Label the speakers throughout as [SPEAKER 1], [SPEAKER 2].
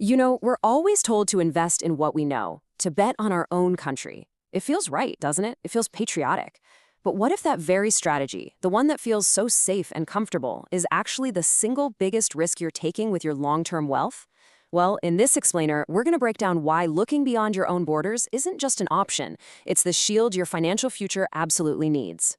[SPEAKER 1] We're always told to invest in what we know, to bet on our own country. It feels right, doesn't it? It feels patriotic. But what if that very strategy, the one that feels so safe and comfortable, is actually the single biggest risk you're taking with your long-term wealth? Well, in this explainer, we're going to break down why looking beyond your own borders isn't just an option. It's the shield your financial future absolutely needs.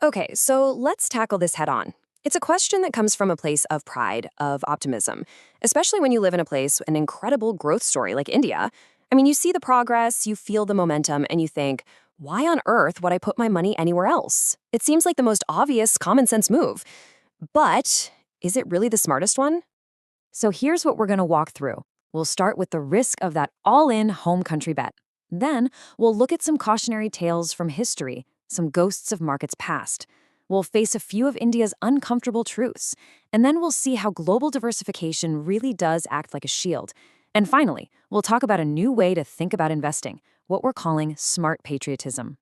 [SPEAKER 1] Okay, so let's tackle this head on. It's a question that comes from a place of pride, of optimism, especially when you live in a place, an incredible growth story like India. I mean, you see the progress, you feel the momentum, and you think, why on earth would I put my money anywhere else? It seems like the most obvious common sense move. But is it really the smartest one? So here's what we're going to walk through. We'll start with the risk of that all-in home country bet. Then we'll look at some cautionary tales from history, some ghosts of markets past. We'll face a few of India's uncomfortable truths, and then we'll see how global diversification really does act like a shield. And finally, we'll talk about a new way to think about investing, what we're calling smart patriotism.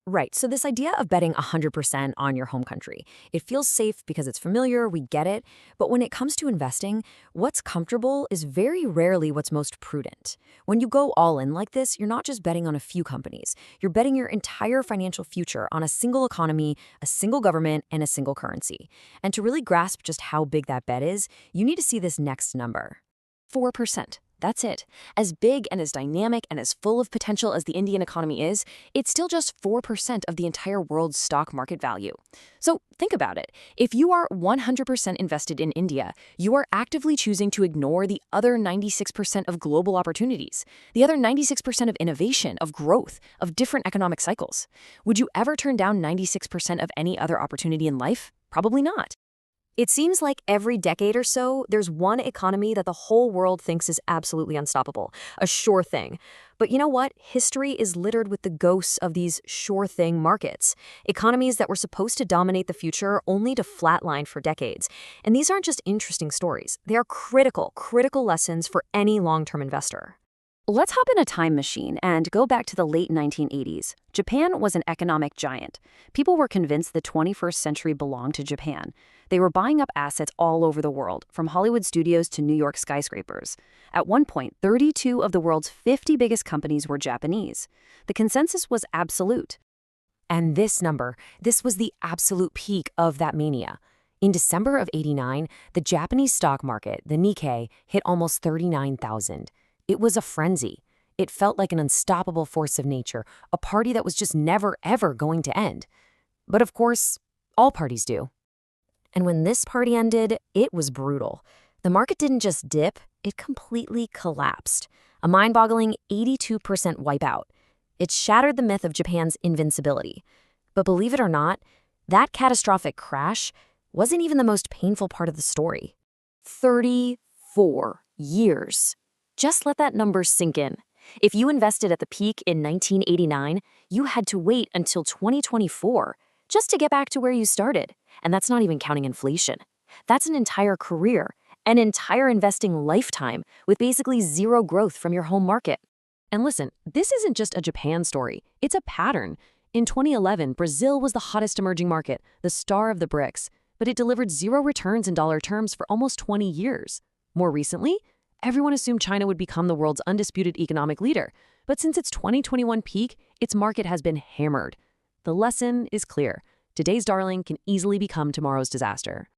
[SPEAKER 1] Right, so this idea of betting 100% on your home country, it feels safe because it's familiar, we get it, but when it comes to investing, what's comfortable is very rarely what's most prudent. When you go all in like this, you're not just betting on a few companies, you're betting your entire financial future on a single economy, a single government, and a single currency. And to really grasp just how big that bet is, you need to see this next number. 4%. That's it. As big and as dynamic and as full of potential as the Indian economy is, it's still just 4% of the entire world's stock market value. So think about it. If you are 100% invested in India, you are actively choosing to ignore the other 96% of global opportunities, the other 96% of innovation, of growth, of different economic cycles. Would you ever turn down 96% of any other opportunity in life? Probably not. It seems like every decade or so, there's one economy that the whole world thinks is absolutely unstoppable, a sure thing. But you know what? History is littered with the ghosts of these sure thing markets, economies that were supposed to dominate the future only to flatline for decades. And these aren't just interesting stories. They are critical lessons for any long-term investor. Let's hop in a time machine and go back to the late 1980s. Japan was an economic giant. People were convinced the 21st century belonged to Japan. They were buying up assets all over the world, from Hollywood studios to New York skyscrapers. At one point, 32 of the world's 50 biggest companies were Japanese. The consensus was absolute. And this was the absolute peak of that mania. In December of '89, the Japanese stock market, the Nikkei, hit almost 39,000. It was a frenzy. It felt like an unstoppable force of nature, a party that was just never, ever going to end. But of course, all parties do. And when this party ended, it was brutal. The market didn't just dip, it completely collapsed. A mind-boggling 82% wipeout. It shattered the myth of Japan's invincibility. But believe it or not, that catastrophic crash wasn't even the most painful part of the story. 34 years. Just let that number sink in. If you invested at the peak in 1989, you had to wait until 2024 just to get back to where you started. And that's not even counting inflation. That's an entire career, an entire investing lifetime with basically zero growth from your home market. And listen, this isn't just a Japan story. It's a pattern. In 2011, Brazil was the hottest emerging market, the star of the BRICS, but it delivered zero returns in dollar terms for almost 20 years. More recently, everyone assumed China would become the world's undisputed economic leader, but since its 2021 peak, its market has been hammered. The lesson is clear. Today's darling can easily become tomorrow's disaster.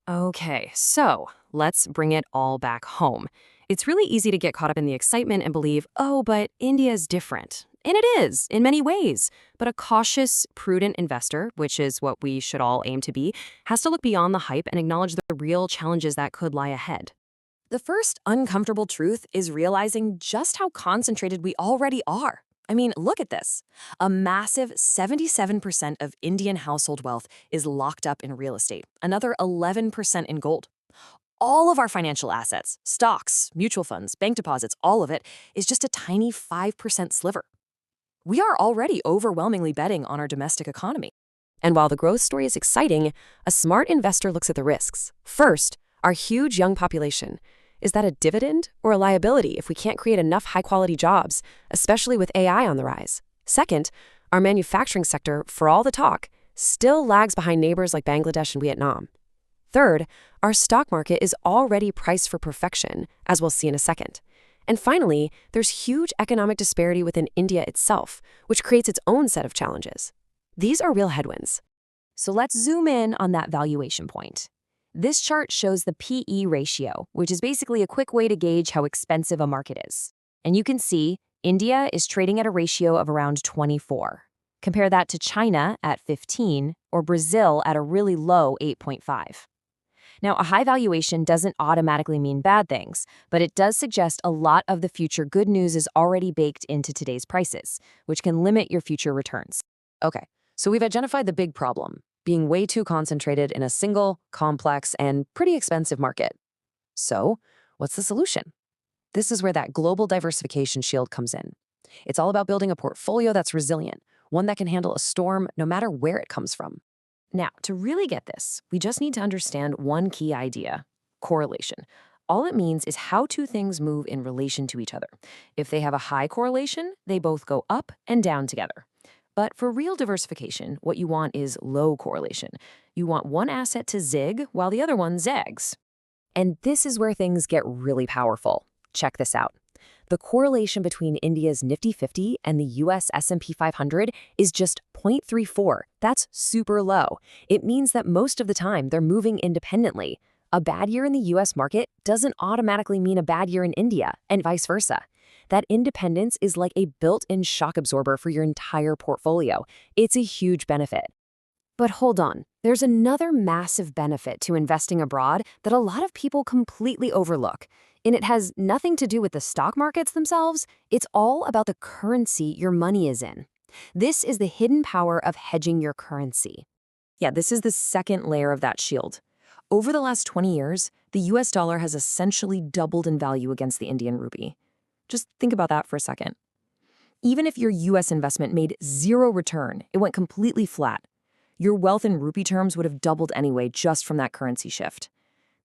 [SPEAKER 1] Okay, so let's bring it all back home. It's really easy to get caught up in the excitement and believe, oh, but India is different. And it is, in many ways. But a cautious, prudent investor, which is what we should all aim to be, has to look beyond the hype and acknowledge the real challenges that could lie ahead. The first uncomfortable truth is realizing just how concentrated we already are. I mean, look at this. A massive 77% of Indian household wealth is locked up in real estate, another 11% in gold. All of our financial assets, stocks, mutual funds, bank deposits, all of it is just a tiny 5% sliver. We are already overwhelmingly betting on our domestic economy. And while the growth story is exciting, a smart investor looks at the risks. First, our huge young population. Is that a dividend or a liability if we can't create enough high-quality jobs, especially with AI on the rise? Second, our manufacturing sector, for all the talk, still lags behind neighbors like Bangladesh and Vietnam. Third, our stock market is already priced for perfection, as we'll see in a second.
[SPEAKER 2] And finally, there's huge economic disparity within India itself, which creates its own set of challenges. These are real headwinds.
[SPEAKER 1] So let's zoom in on that valuation point. This chart shows the PE ratio, which is basically a quick way to gauge how expensive a market is. And you can see India is trading at a ratio of around 24. Compare that to China at 15 or Brazil at a really low 8.5. Now, a high valuation doesn't automatically mean bad things, but it does suggest a lot of the future good news is already baked into today's prices, which can limit your future returns. Okay, so we've identified the big problem, being way too concentrated in a single, complex, and pretty expensive market. So, what's the solution? This is where that global diversification shield comes in. It's all about building a portfolio that's resilient, one that can handle a storm no matter where it comes from. Now, to really get this, we just need to understand one key idea: correlation. All it means is how two things move in relation to each other. If they have a high correlation, they both go up and down together. But for real diversification, what you want is low correlation. You want one asset to zig while the other one zags. And this is where things get really powerful. Check this out. The correlation between India's Nifty 50 and the US S&P 500 is just 0.34. That's super low. It means that most of the time they're moving independently. A bad year in the US market doesn't automatically mean a bad year in India, and vice versa. That independence is like a built-in shock absorber for your entire portfolio. It's a huge benefit. But hold on, there's another massive benefit to investing abroad that a lot of people completely overlook. And it has nothing to do with the stock markets themselves. It's all about the currency your money is in. This is the hidden power of hedging your currency. Yeah, this is the second layer of that shield. Over the last 20 years, the US dollar has essentially doubled in value against the Indian rupee. Just think about that for a second. Even if your US investment made zero return, it went completely flat. Your wealth in rupee terms would have doubled anyway just from that currency shift.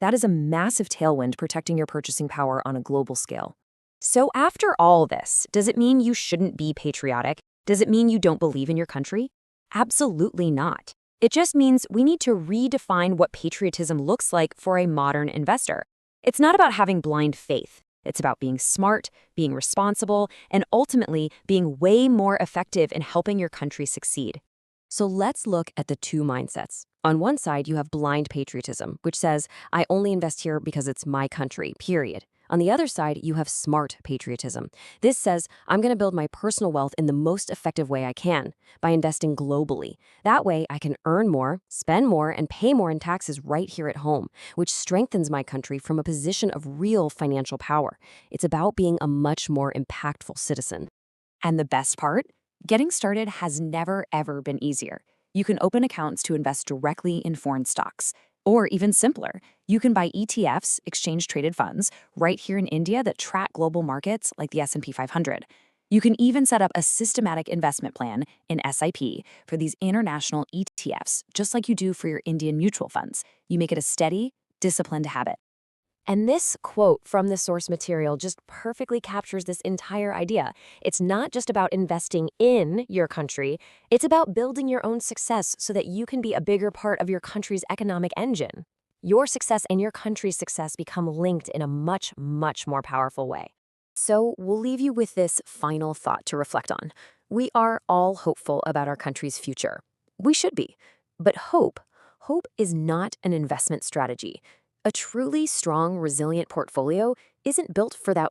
[SPEAKER 1] That is a massive tailwind protecting your purchasing power on a global scale. So after all this, does it mean you shouldn't be patriotic? Does it mean you don't believe in your country? Absolutely not. It just means we need to redefine what patriotism looks like for a modern investor. It's not about having blind faith. It's about being smart, being responsible, and ultimately being way more effective in helping your country succeed. So let's look at the two mindsets. On one side, you have blind patriotism, which says, I only invest here because it's my country, period. On the other side, you have smart patriotism. This says, I'm going to build my personal wealth in the most effective way I can, by investing globally. That way, I can earn more, spend more, and pay more in taxes right here at home, which strengthens my country from a position of real financial power. It's about being a much more impactful citizen. And the best part? Getting started has never, ever been easier. You can open accounts to invest directly in foreign stocks. Or even simpler, you can buy ETFs, exchange-traded funds, right here in India that track global markets like the S&P 500. You can even set up a systematic investment plan in SIP for these international ETFs, just like you do for your Indian mutual funds. You make it a steady, disciplined habit. And this quote from the source material just perfectly captures this entire idea. It's not just about investing in your country, it's about building your own success so that you can be a bigger part of your country's economic engine. Your success and your country's success become linked in a much, much more powerful way. So we'll leave you with this final thought to reflect on. We are all hopeful about our country's future. We should be. But hope is not an investment strategy. A truly strong, resilient portfolio isn't built for that